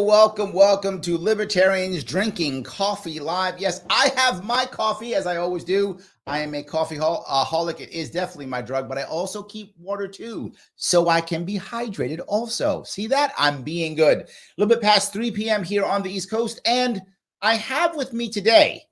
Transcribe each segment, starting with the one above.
Welcome to Libertarians Drinking Coffee Live. Yes, I have my coffee, as I always do. I am a coffeeholic. It is definitely my drug, but I also keep water too, so I can be hydrated also. See that? I'm being good. A little bit past 3 p.m. here on the East Coast, and I have with me today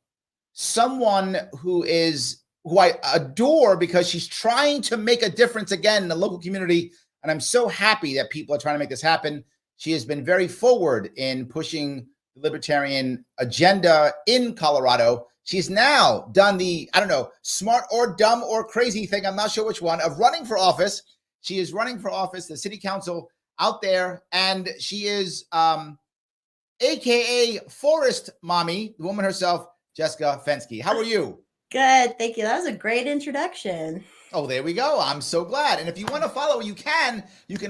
someone who I adore because she's trying to make a difference again in the local community, and I'm so happy that people are trying to make this happen. She has been very forward in pushing the libertarian agenda in Colorado. She's now done the, I don't know, smart or dumb or crazy thing, I'm not sure which one, of running for office. She is running for office, the city council out there, and she is AKA Forest Mommy, the woman herself, Jessica Fenske. How are you? Good, thank you. That was a great introduction. Oh, there we go. I'm so glad. And if you want to follow, you can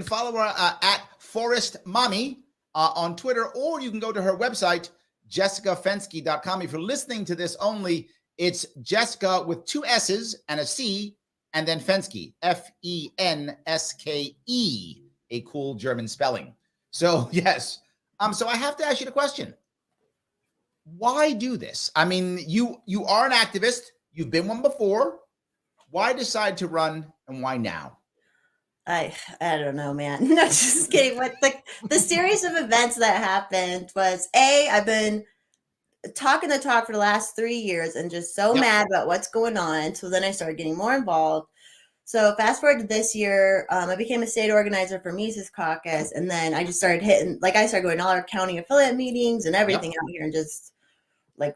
follow her at Forest Mommy on Twitter, or you can go to her website, jessicafenske.com. If you're listening to this only, it's Jessica with 2 S's and a C, and then Fenske, Fenske, a cool German spelling. So yes. So I have to ask you the question. Why do this? I mean, you are an activist. You've been one before. Why decide to run, and why now? I don't know, man. No, just kidding. What the series of events that happened was I've been talking the talk for the last 3 years and just so mad about what's going on. So then I started getting more involved. So fast forward to this year, I became a state organizer for Mises Caucus, and then I just started I started going to all our county affiliate meetings and everything out here, and just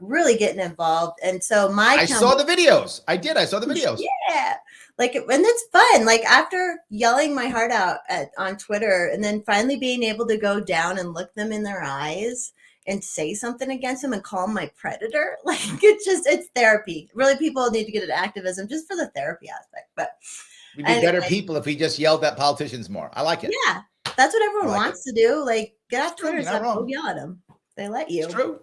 really getting involved. And so I saw the videos. I saw the videos. Yeah. And it's fun. After yelling my heart out on Twitter and then finally being able to go down and look them in their eyes and say something against them and call them my predator. It's therapy. Really, people need to get into activism just for the therapy aspect. But we'd be better people if we just yelled at politicians more. I like it. Yeah. That's what everyone wants to do. Get off Twitter and stuff, go yell at them. They let you. It's true.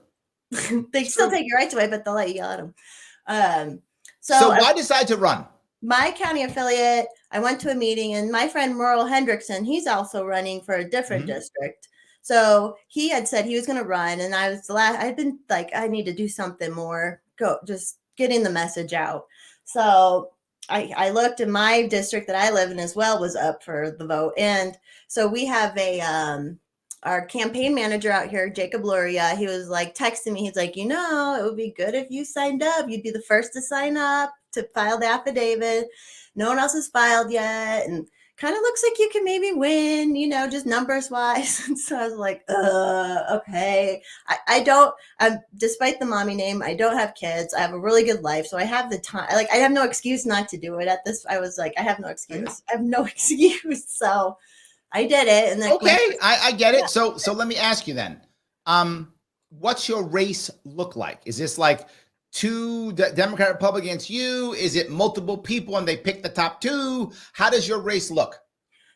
They still take your rights away, but they'll let you yell at them. So why decide to run? My county affiliate, I went to a meeting, and my friend Merle Hendrickson, he's also running for a different district. So he had said he was going to run, and I'd been I need to do something more, just getting the message out. So I looked, and my district that I live in as well was up for the vote. And so we have our campaign manager out here, Jacob Luria, he was texting me. He's like, it would be good if you signed up. You'd be the first to sign up to file the affidavit. No one else has filed yet. And kind of looks like you can maybe win, just numbers wise. And so I was like, okay. Despite the mommy name, I don't have kids. I have a really good life. So I have the time. I have no excuse not to do it at this. I was like, I have no excuse. I have no excuse. So I did it. And then I get it. So let me ask you then, what's your race look like? Is this 2 Democrat Republicans against you? Is it multiple people and they pick the top 2? How does your race look?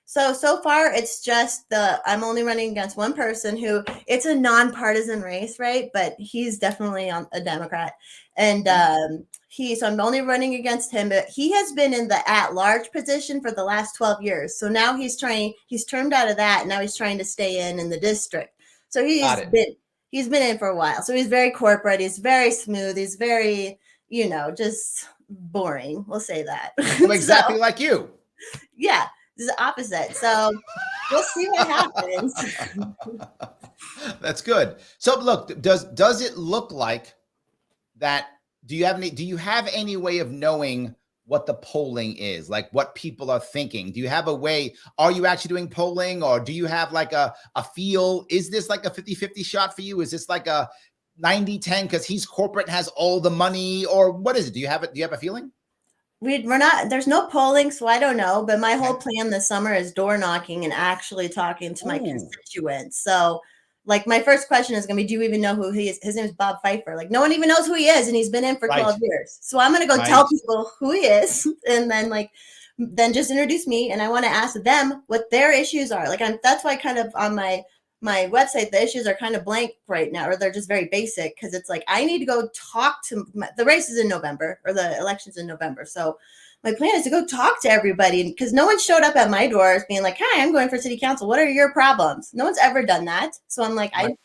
So far it's just I'm only running against one person who, it's a nonpartisan race, right? But he's definitely a Democrat. And so I'm only running against him, but he has been in the at-large position for the last 12 years. So now he's termed out of that, and now he's trying to stay in the district. So he's been in for a while. So he's very corporate, he's very smooth, he's very, just boring. We'll say that. Well, exactly like you. Yeah. This is the opposite. So we'll see what happens. That's good. So look, does it look like that? Do you have any way of knowing what the polling is, what people are thinking? Do you have a way? Are you actually doing polling, or do you have a feel? Is this a 50-50 shot for you? Is this a 90-10 because he's corporate and has all the money, or what is it? Do you have a feeling? We're not, there's no polling, so I don't know. But my whole plan this summer is door knocking and actually talking to my constituents. So my first question is going to be, do you even know who he is? His name is Bob Pfeiffer. No one even knows who he is, and he's been in for 12 years. So I'm going to go tell people who he is, and then then just introduce me. And I want to ask them what their issues are. That's why kind of on my website, the issues are kind of blank right now, or they're just very basic, because it's I need to go talk to the race is in November, or the election's in November. So my plan is to go talk to everybody, because no one showed up at my doors being like, "Hi, I'm going for city council. What are your problems?" No one's ever done that. So I'm like, Right.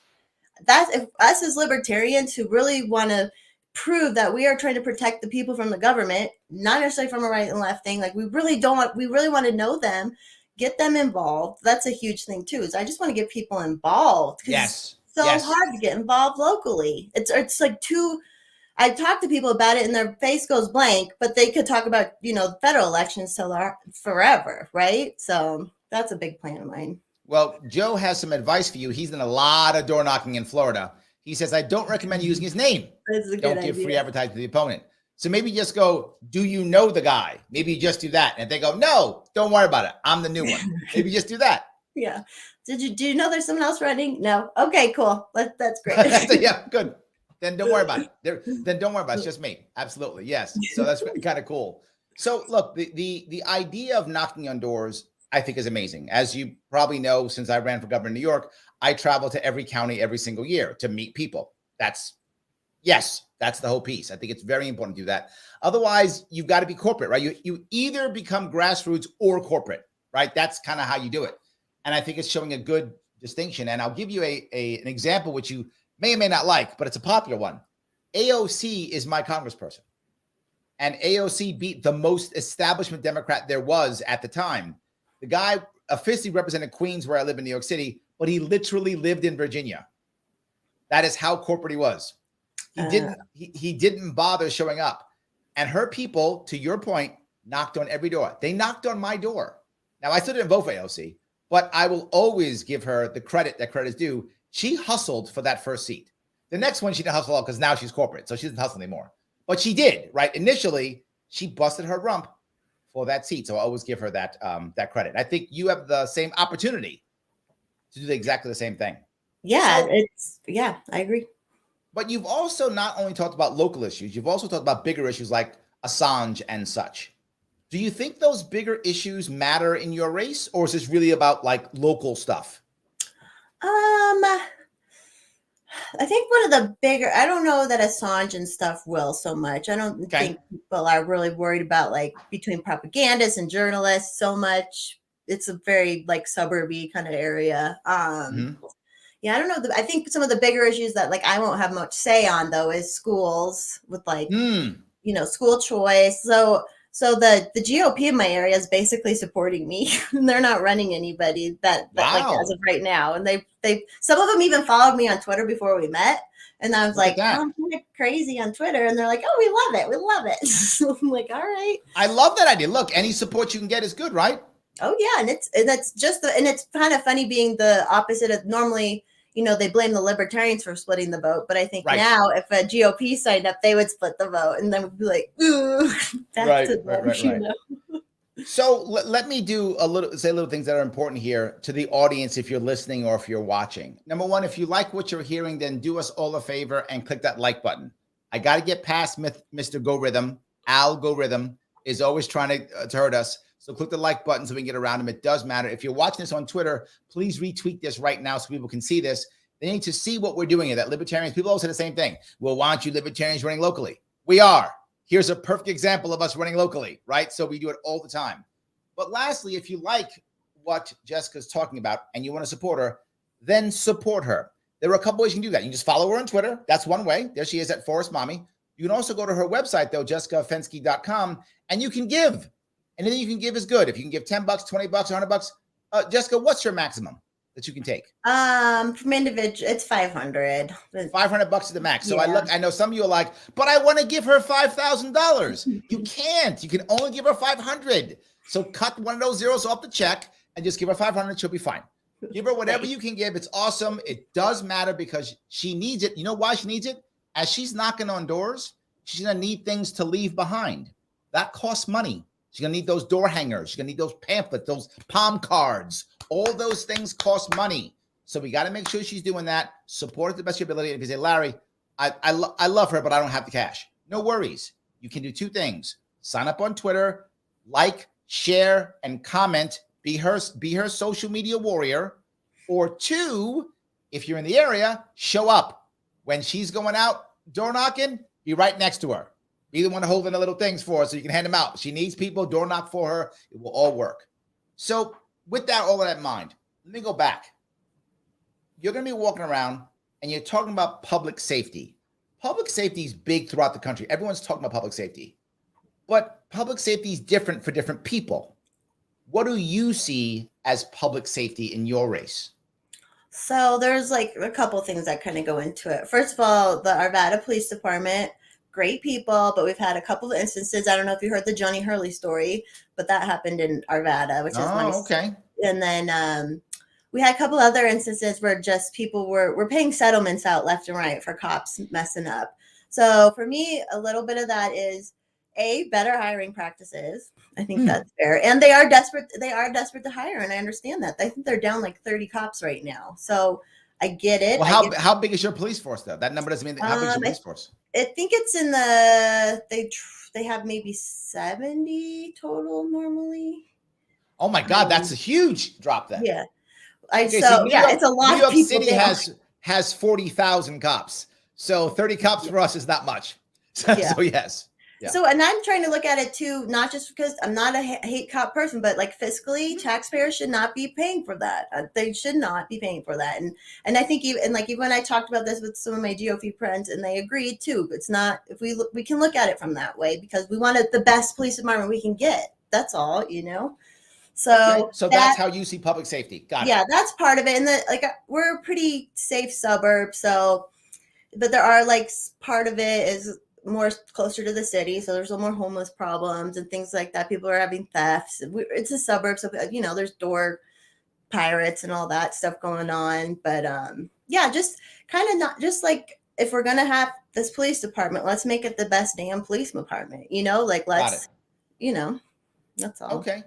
that's if us as libertarians who really want to prove that we are trying to protect the people from the government, not necessarily from a right and left thing. Like we really want to know them, get them involved. That's a huge thing too. Is I just want to get people involved, because Yes. it's so Yes. hard to get involved locally. It's like I talk to people about it and their face goes blank, but they could talk about, federal elections till forever, right? So that's a big plan of mine. Well, Joe has some advice for you. He's done a lot of door knocking in Florida. He says, I don't recommend using his name. That's a Don't good give idea. free advertising to the opponent. So maybe just go, do you know the guy? Maybe just do that. And if they go, no, don't worry about it. I'm the new one. Maybe just do that. Yeah. Do you know there's someone else running? No. Okay, cool. That's great. Yeah, good. Then don't worry about it. Then don't worry about it. It's just me. Absolutely. Yes. So that's kind of cool. So look, the idea of knocking on doors, I think, is amazing. As you probably know, since I ran for governor in New York, I travel to every county every single year to meet people. That's the whole piece. I think it's very important to do that. Otherwise, you've got to be corporate, right? You either become grassroots or corporate, right? That's kind of how you do it. And I think it's showing a good distinction. And I'll give you an example, which you may or may not like, but it's a popular one. AOC is my congressperson. And AOC beat the most establishment Democrat there was at the time. The guy officially represented Queens, where I live in New York City, but he literally lived in Virginia. That is how corporate he was. He didn't bother showing up. And her people, to your point, knocked on every door. They knocked on my door. Now, I still didn't vote for AOC, but I will always give her the credit that credit is due. She hustled for that first seat. The next one, she didn't hustle because now she's corporate, so she doesn't hustle anymore. But she did, right? Initially, she busted her rump for that seat. So I always give her that credit. I think you have the same opportunity to do exactly the same thing. Yeah, I agree. But you've also not only talked about local issues, you've also talked about bigger issues like Assange and such. Do you think those bigger issues matter in your race, or is this really about like local stuff? I think one of the bigger, I don't know that Assange and stuff will so much. I don't think people are really worried about like between propagandists and journalists so much. It's a very like suburby kind of area. Yeah, I don't know. I think some of the bigger issues that like I won't have much say on though is schools with like, school choice. So the GOP in my area is basically supporting me, and they're not running anybody that like as of right now. And they some of them even followed me on Twitter before we met, and I was like, oh, I'm kind of crazy on Twitter, and they're like, oh, we love it. So I'm like, all right. I love that idea. Look, any support you can get is good, right? Oh yeah, and it's kind of funny being the opposite of normally. They blame the Libertarians for splitting the vote, but I think now if a GOP signed up, they would split the vote, and then we'd be like, ooh, right. So let me say little things that are important here to the audience if you're listening or if you're watching. Number one, if you like what you're hearing, then do us all a favor and click that like button. I got to get past Mr. Go Rhythm. Algorithm is always trying to hurt us. So click the like button so we can get around them. It does matter. If you're watching this on Twitter, please retweet this right now so people can see this. They need to see what we're doing here. That Libertarians, people always say the same thing. Well, why aren't you Libertarians running locally? We are. Here's a perfect example of us running locally, right? So we do it all the time. But lastly, if you like what Jessica's talking about and you want to support her, then support her. There are a couple ways you can do that. You can just follow her on Twitter. That's one way. There she is at Forest Mommy. You can also go to her website, though, jessicafenske.com, and you can give. Anything you can give is good. If you can give $10, $20, $100, Jessica, what's your maximum that you can take? From individual, it's 500. $500 is the max. So I know some of you are like, but I want to give her $5,000. You can't. You can only give her 500. So cut one of those zeros off the check and just give her 500. She'll be fine. Give her whatever you can give. It's awesome. It does matter because she needs it. You know why she needs it? As she's knocking on doors, she's going to need things to leave behind. That costs money. She's going to need those door hangers. She's going to need those pamphlets, those palm cards. All those things cost money. So we got to make sure she's doing that. Support it to the best of your ability. And if you say, Larry, I love her, but I don't have the cash. No worries. You can do two things. Sign up on Twitter, like, share, and comment. Be her social media warrior. Or two, if you're in the area, show up. When she's going out door knocking, be right next to her. Be the one holding the little things for her so you can hand them out. She needs people, door knock for her. It will all work. So with that, all of that in mind, let me go back. You're going to be walking around and you're talking about public safety. Public safety is big throughout the country. Everyone's talking about public safety. But public safety is different for different people. What do you see as public safety in your race? So there's like a couple things that kind of go into it. First of all, the Arvada Police Department, great people, but we've had a couple of instances. I don't know if you heard the Johnny Hurley story, but that happened in Arvada, which is nice. Okay. And then we had a couple other instances where just people were paying settlements out left and right for cops messing up. So for me, a little bit of that is better hiring practices. I think that's fair. And they are desperate to hire. And I understand that. I think they're down like 30 cops right now. So I get it. Well, how big is your police force though? That number doesn't mean how big is your police force? I think it's in the, they have maybe 70 total normally. Oh my God, that's a huge drop then. Yeah. It's a lot of people. New York City has 40,000 cops. So 30 cops for us is not much. So yes. Yeah. So, and I'm trying to look at it too, not just because I'm not a hate cop person, but like fiscally, taxpayers should not be paying for that. They should not be paying for that. And I think even when I talked about this with some of my GOP friends, and they agreed too. It's not, if we can look at it from that way, because we wanted the best police department we can get. That's all, So, so that's how you see public safety. Got it. Yeah, that's part of it. And we're a pretty safe suburb. So, but there are part of it is more closer to the city, so there's a little more homeless problems and things like that. People are having thefts. It's a suburb, so there's door pirates and all that stuff going on. But just kind of not just like, if we're gonna have this police department, let's make it the best damn police department. Let's that's all. Okay,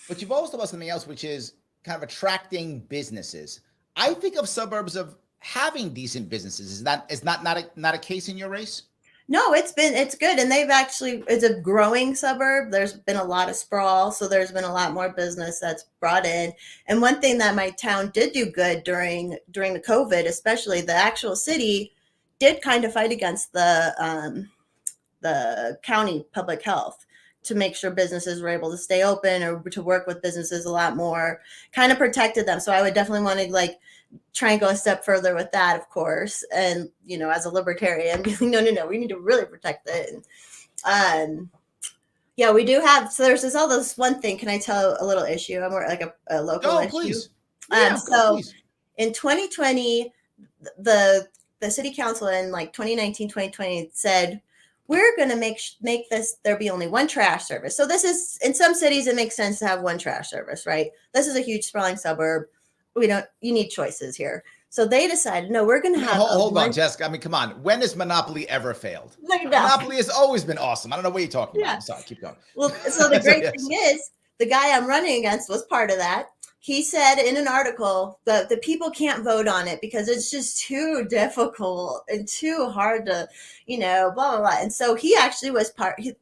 but you've also about something else, which is kind of attracting businesses. I think of suburbs of having decent businesses. Is not a case in your race? No, it's good. And it's a growing suburb. There's been a lot of sprawl. So there's been a lot more business that's brought in. And one thing that my town did do good during the COVID, especially the actual city, did kind of fight against the county public health to make sure businesses were able to stay open, or to work with businesses a lot more, kind of protected them. So I would definitely want to try and go a step further with that, of course. And, as a libertarian, no, we need to really protect it. And, we do have, so there's this one thing. Can I tell a little issue? I'm more like a local issue. Please. Please. In 2020, the city council in 2019, 2020 said, we're going to make this, there be only one trash service. So this is, in some cities, it makes sense to have one trash service, right? This is a huge sprawling suburb. You need choices here. So they decided, no, we're going to have. Hold on, Jessica. I mean, come on. When has Monopoly ever failed? Monopoly has always been awesome. I don't know what you're talking about. I'm sorry. Keep going. Well, so the great thing is, the guy I'm running against was part of that. He said in an article that the people can't vote on it because it's just too difficult and too hard to, blah, blah, blah. And so he actually was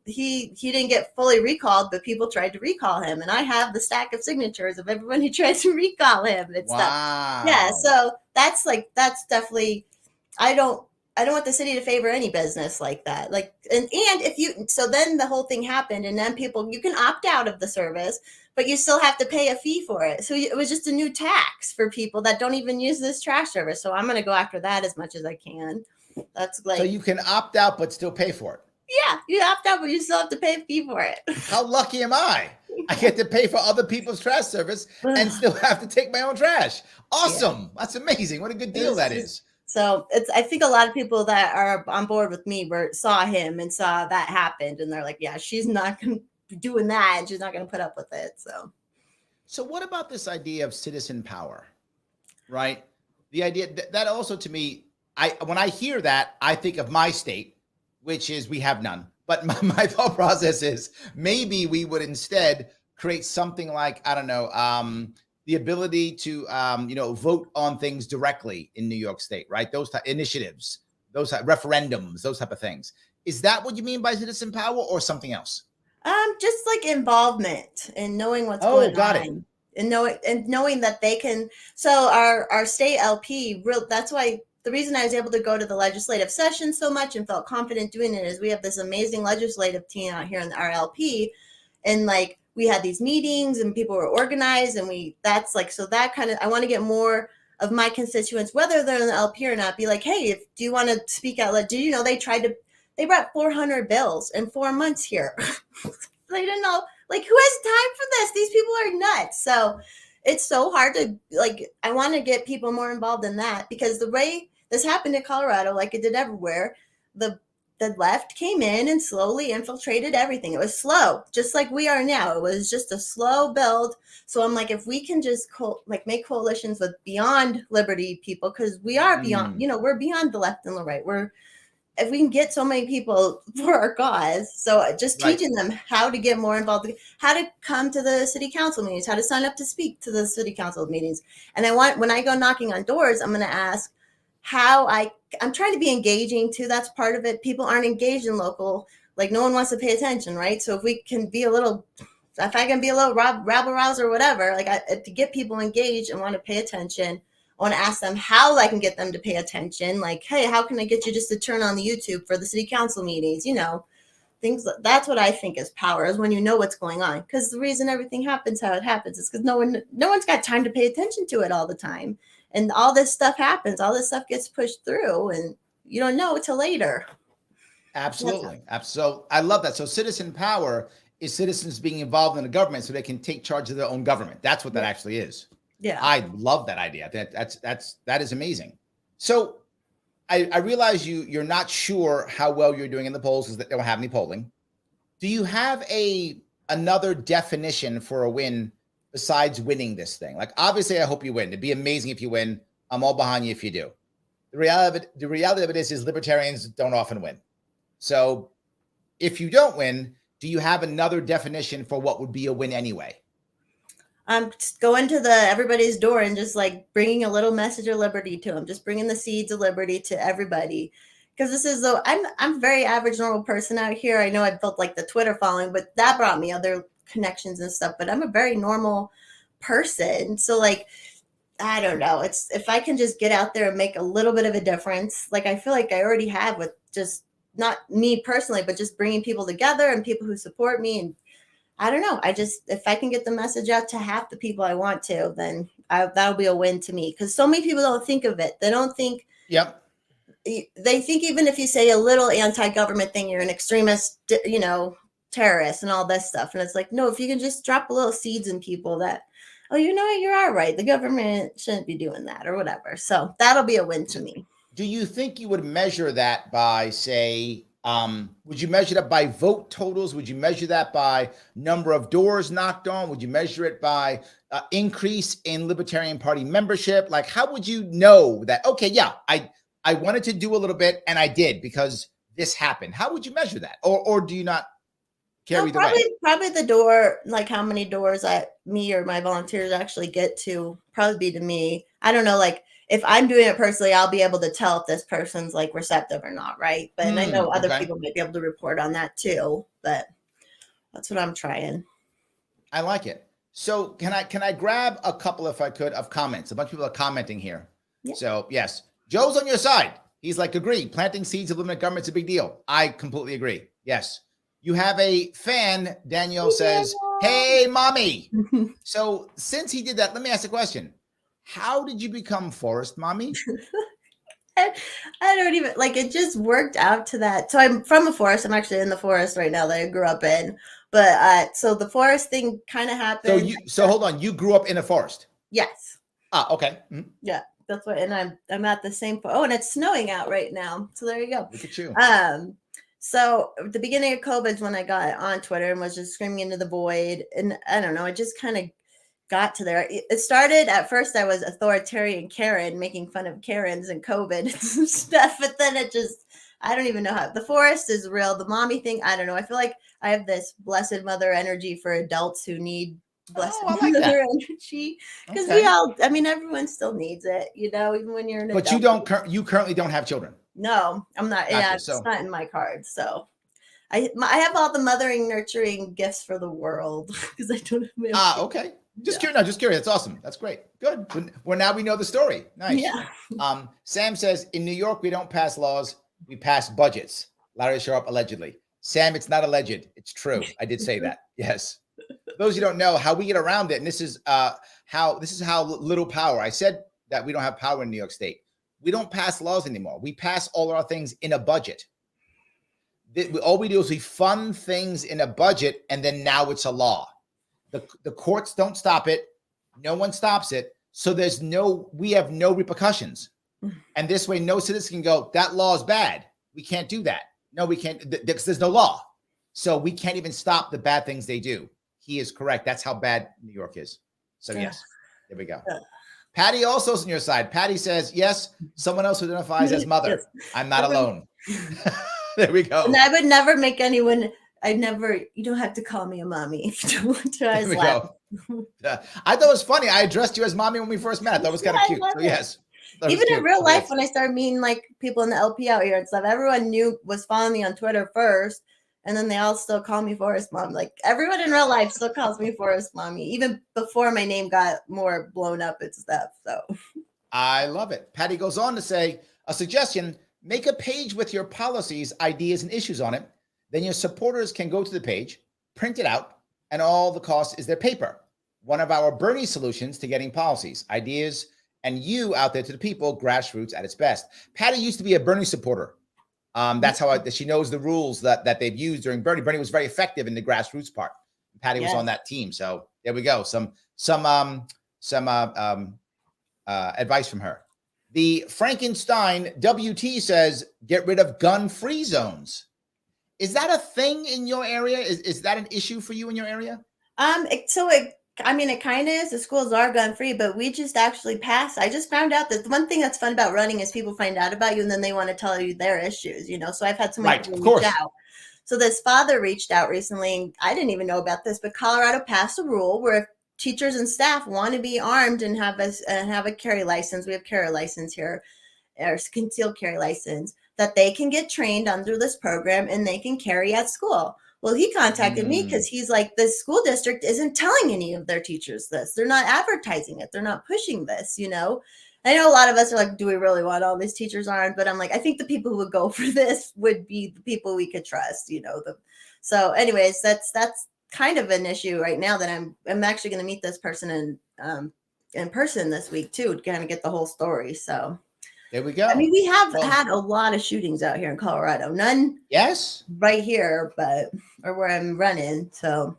he didn't get fully recalled, but people tried to recall him. And I have the stack of signatures of everyone who tried to recall him. It's wow. Yeah. So that's definitely, I don't want the city to favor any business like that. So then the whole thing happened, and then you can opt out of the service, but you still have to pay a fee for it. So it was just a new tax for people that don't even use this trash service. So I'm going to go after that as much as I can. That's so you can opt out, but still pay for it. Yeah, you opt out, but you still have to pay a fee for it. How lucky am I? I get to pay for other people's trash service and still have to take my own trash. Awesome. Yeah. That's amazing. What a good deal that is. So I think a lot of people that are on board with me saw him and saw that happened, and they're like, yeah, she's not going to be doing that, and she's not going to put up with it. So what about this idea of citizen power, right? The idea that also, to me, when I hear that, I think of my state, which is we have none. But my thought process is maybe we would instead create something like, I don't know, the ability to, vote on things directly in New York State, right? Those type initiatives, those type referendums, those type of things. Is that what you mean by citizen power, or something else? Just involvement and knowing what's going on. Got it. And knowing that they can. So our state LP, that's why the reason I was able to go to the legislative session so much and felt confident doing it is we have this amazing legislative team out here in the RLP. And like, we had these meetings and people were organized, and so that kind of, I want to get more of my constituents, whether they're in the LP or not, be like, hey, do you want to speak out loud? Do you know they brought 400 bills in 4 months here. They didn't know, like, who has time for this? These people are nuts. So it's so hard to, like, I want to get people more involved in that, because the way this happened in Colorado, like it did everywhere, the left came in and slowly infiltrated everything. It was slow, just like we are now. It was just a slow build. So I'm like, if we can just make coalitions with beyond liberty people, because we are beyond, we're beyond the left and the right. If we can get so many people for our cause, so just teaching them how to get more involved, how to come to the city council meetings, how to sign up to speak to the city council meetings. And when I go knocking on doors, I'm going to ask I'm trying to be engaging too. That's part of it. People aren't engaged in local, like no one wants to pay attention, right? So if I can be a little rabble rouser or whatever, like to get people engaged and want to pay attention, I want to ask them how I can get them to pay attention. Like, hey, how can I get you just to turn on the YouTube for the city council meetings? Things. That's what I think is power, is when you know what's going on. Because the reason everything happens how it happens is because no one's got time to pay attention to it all the time. And all this stuff happens. All this stuff gets pushed through, and you don't know till later. Absolutely. So I love that. So citizen power is citizens being involved in the government so they can take charge of their own government. That's what that actually is. Yeah. I love that idea. That is amazing. So I realize you're not sure how well you're doing in the polls because they don't have any polling. Do you have another definition for a win besides winning this thing? Like, obviously, I hope you win. It'd be amazing if you win. I'm all behind you if you do. The reality of it is libertarians don't often win. So if you don't win, do you have another definition for what would be a win anyway? I'm just going to everybody's door and just like bringing a little message of liberty to them, just bringing the seeds of liberty to everybody. Because I'm a very average, normal person out here. I know I built like the Twitter following, but that brought me other connections and stuff. But I'm a very normal person. So like, I don't know. It's if I can just get out there and make a little bit of a difference, like I feel like I already have with just not me personally, but just bringing people together and people who support me. And I don't know. If I can get the message out to half the people I want to, then that'll be a win to me. Because so many people don't think of it. They don't think. Yep. They think even if you say a little anti-government thing, you're an extremist, terrorist and all this stuff. And it's like, no, if you can just drop a little seeds in people that, oh, you know, you're all right. The government shouldn't be doing that or whatever. So that'll be a win to me. Do you think you would measure that by, say, would you measure that by vote totals? Would you measure that by number of doors knocked on? Would you measure it by increase in Libertarian Party membership? Like, how would you know that, okay, yeah, I wanted to do a little bit and I did because this happened? How would you measure that? Or do you not carry the way? Probably the door, like how many doors me or my volunteers actually get to, probably be to me. I don't know, like if I'm doing it personally, I'll be able to tell if this person's like receptive or not, right? But I know other people might be able to report on that too, but that's what I'm trying. I like it. So can I grab a couple, if I could, of comments? A bunch of people are commenting here. Yeah. So yes, Joe's on your side. He's like, agree. Planting seeds of limited government's a big deal. I completely agree. Yes. You have a fan, Danielle says, hey, mommy. So since he did that, let me ask a question. How did you become Forest Mommy? I don't even, like, it just worked out to that. So I'm from a forest. I'm actually in the forest right now that I grew up in. But so the forest thing kind of happened. So hold on. You grew up in a forest? Yes. Ah, okay. Mm-hmm. Yeah, that's what. And I'm at the same. Oh, and it's snowing out right now. So there you go. Look at you. So at the beginning of COVID is when I got on Twitter and was just screaming into the void. And I don't know, it just kind of got to there. It started at first, I was authoritarian Karen, making fun of Karens and COVID and stuff. But then I don't even know how. The forest is real. The mommy thing, I don't know. I feel like I have this blessed mother energy for adults who need blessed mother energy. Because everyone still needs it, even when you're an adult. But you currently don't have children. No, I'm not. Gotcha, it's not in my cards. So I have all the mothering, nurturing gifts for the world because I don't have. Okay. Just curious. No, just curious. That's awesome. That's great. Good. Well, now we know the story. Nice. Yeah. Sam says, in New York, we don't pass laws. We pass budgets. Larry Sharp, allegedly. Sam, it's not alleged. It's true. I did say that. Yes. Those who don't know how we get around it, and this is how little power. I said that we don't have power in New York State. We don't pass laws anymore. We pass all our things in a budget. All we do is we fund things in a budget, and then now it's a law. The courts don't stop it. No one stops it. So we have no repercussions. And this way, no citizen can go, that law is bad. We can't do that. No, we can't, because there's no law. So we can't even stop the bad things they do. He is correct. That's how bad New York is. So yes, there we go. Patty also is on your side. Patty says, yes, someone else who identifies as mother. Yes. I'm not alone. There we go. And I would never make anyone, you don't have to call me a mommy. There we go. I thought it was funny. I addressed you as mommy when we first met. I thought it was kind of cute. So yes. Even in real life, when I started meeting like people in the LP out here and stuff, everyone was following me on Twitter first. And then they all still call me Forest Mom. Like everyone in real life still calls me Forest Mommy, even before my name got more blown up and stuff. So I love it. Patty goes on to say, a suggestion, make a page with your policies, ideas, and issues on it. Then your supporters can go to the page, print it out, and all the cost is their paper. One of our Bernie solutions to getting policies, ideas, and you out there to the people, grassroots at its best. Patty used to be a Bernie supporter. That's how she knows the rules that they've used during Bernie. Bernie was very effective in the grassroots part. Patty was on that team. So there we go. Some advice from her. The Frankenstein WT says, get rid of gun-free zones. Is that a thing in your area? Is that an issue for you in your area? It kind of is. The schools are gun-free, but we just actually passed. I just found out that the one thing that's fun about running is people find out about you and then they want to tell you their issues, So I've had someone reach out. So this father reached out recently. I didn't even know about this, but Colorado passed a rule where if teachers and staff want to be armed and have a carry license, we have carry license here, or concealed carry license, that they can get trained under this program and they can carry at school. Well, he contacted me because he's like, the school district isn't telling any of their teachers this. They're not advertising it. They're not pushing this, I know a lot of us are like, do we really want all these teachers armed? But I'm like, I think the people who would go for this would be the people we could trust, So anyways, that's kind of an issue right now that I'm actually going to meet this person in person this week too, to kind of get the whole story. So there we go. I mean, we have had a lot of shootings out here in Colorado. None, yes, right here, or where I'm running. So,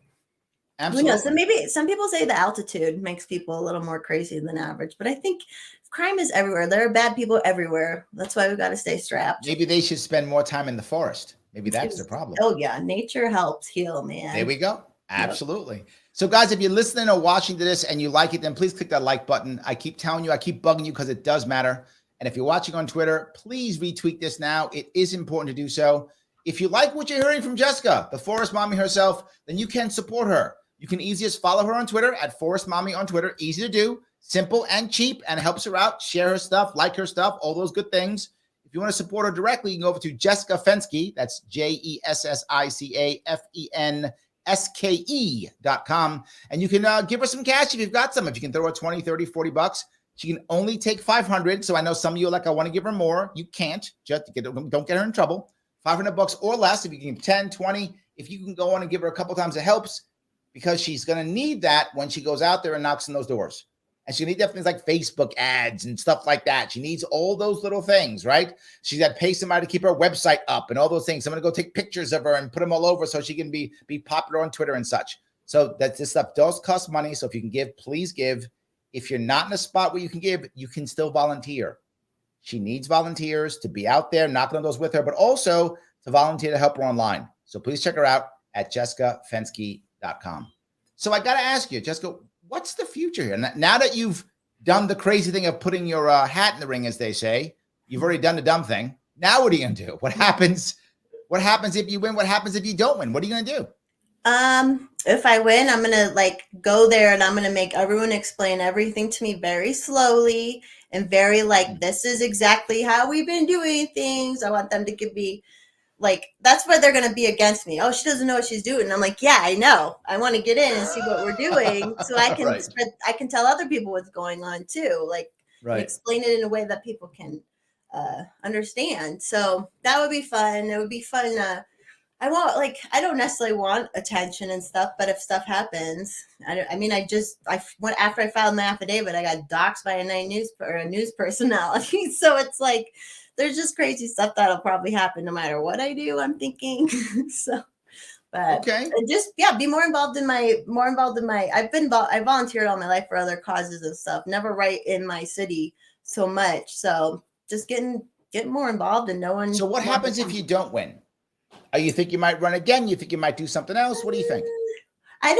absolutely. Who knows? So maybe some people say the altitude makes people a little more crazy than average, but I think crime is everywhere. There are bad people everywhere. That's why we've got to stay strapped. Maybe they should spend more time in the forest. Maybe that's the problem. Oh yeah, nature helps heal, man. There we go. Absolutely. Yep. So guys, if you're listening or watching to this and you like it, then please click that like button. I keep telling you, I keep bugging you because it does matter. And if you're watching on Twitter, please retweet this now. It is important to do so. If you like what you're hearing from Jessica, the Forest Mommy herself, then you can support her. You can easiest follow her on Twitter at Forest Mommy on Twitter. Easy to do, simple and cheap, and helps her out. Share her stuff, like her stuff, all those good things. If you want to support her directly, you can go over to Jessica Fenske. That's Jessicafenske.com. And you can give her some cash if you've got some. If you can throw her 20, 30, 40 bucks. She can only take 500. So I know some of you are like, I want to give her more. You can't. Just don't get her in trouble. 500 bucks or less. If you can give 10, 20, if you can go on and give her a couple times, it helps because she's going to need that when she goes out there and knocks on those doors. And she needs things like Facebook ads and stuff like that. She needs all those little things, right? She's got to pay somebody to keep her website up and all those things. I'm going to go take pictures of her and put them all over so she can be popular on Twitter and such. So this stuff does cost money. So if you can give, please give. If you're not in a spot where you can give, you can still volunteer. She needs volunteers to be out there knocking on those with her, but also to volunteer to help her online. So please check her out at jessicafenske.com. So I got to ask you, Jessica, what's the future here? Now that you've done the crazy thing of putting your hat in the ring, as they say, you've already done the dumb thing. Now what are you going to do? What happens? What happens if you win? What happens if you don't win? What are you going to do? If I win, I'm going to go there and I'm going to make everyone explain everything to me very slowly and very this is exactly how we've been doing things. I want them to give me like, that's where they're going to be against me. Oh, she doesn't know what she's doing. And I'm like, yeah, I know. I want to get in and see what we're doing so I can Right. spread, I can tell other people what's going on too. Like, and Right. explain it in a way that people can understand. So that would be fun. It would be fun. I don't necessarily want attention and stuff, but if stuff happens, after I filed my affidavit, I got doxxed by a news personality. So it's like, there's just crazy stuff that'll probably happen no matter what I do, I'm thinking. So, but Okay. just, be more involved in my, I volunteered all my life for other causes and stuff, never right in my city so much. So just getting more involved and knowing. So what happens if you don't win? You think you might run again? You think you might do something else? What do you think? I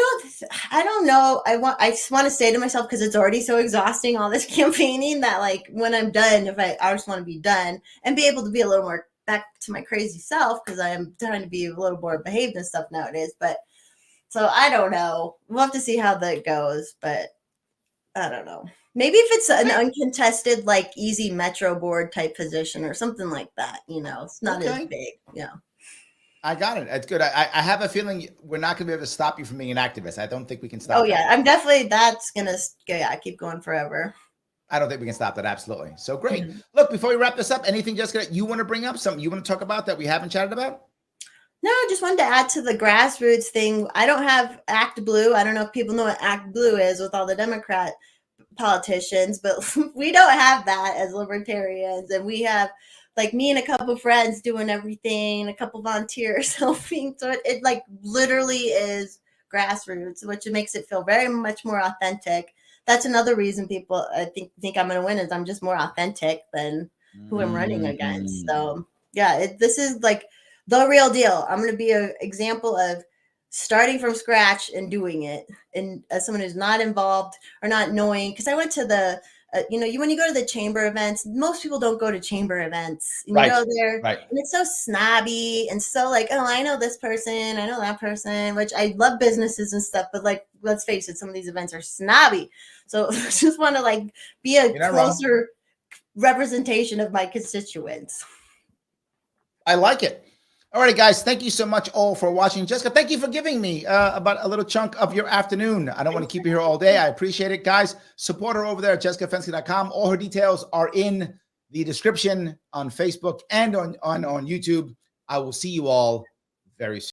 don't know. I just want to say to myself, because it's already so exhausting, all this campaigning, that like when I'm done, I just want to be done and be able to be a little more back to my crazy self, because I am trying to be a little more behaved and stuff nowadays. But so I don't know. We'll have to see how that goes, but I don't know. Maybe if it's an uncontested, like easy Metro board type position or something like that, it's not as big. Yeah. I got it. That's good. I have a feeling we're not going to be able to stop you from being an activist. I don't think we can stop. Oh yeah, I'm definitely, that's going to keep going forever. I don't think we can stop that. Absolutely. So great. Mm-hmm. Look, before we wrap this up, anything, Jessica, you want to bring up, something you want to talk about that we haven't chatted about? No, I just wanted to add to the grassroots thing. I don't have Act Blue. I don't know if people know what Act Blue is with all the Democrat politicians, but we don't have that as libertarians. And we have, like, me and a couple of friends doing everything, a couple volunteers helping. So it like literally is grassroots, which makes it feel very much more authentic. That's another reason people, I think I'm going to win, is I'm just more authentic than who I'm running against. So yeah, this is like the real deal. I'm going to be an example of starting from scratch and doing it. And as someone who's not involved or not knowing, because I went to the, when you go to the chamber events, most people don't go to chamber events. And you go there, and it's so snobby and so like, oh, I know this person, I know that person, which I love businesses and stuff, but like, let's face it, some of these events are snobby. So I just want to like be a closer representation of my constituents. I like it. All right, guys, thank you so much all for watching. Jessica, thank you for giving me about a little chunk of your afternoon. I don't want to keep you here all day. I appreciate it. Guys, support her over there at jessicafenske.com. All her details are in the description on Facebook and on YouTube. I will see you all very soon.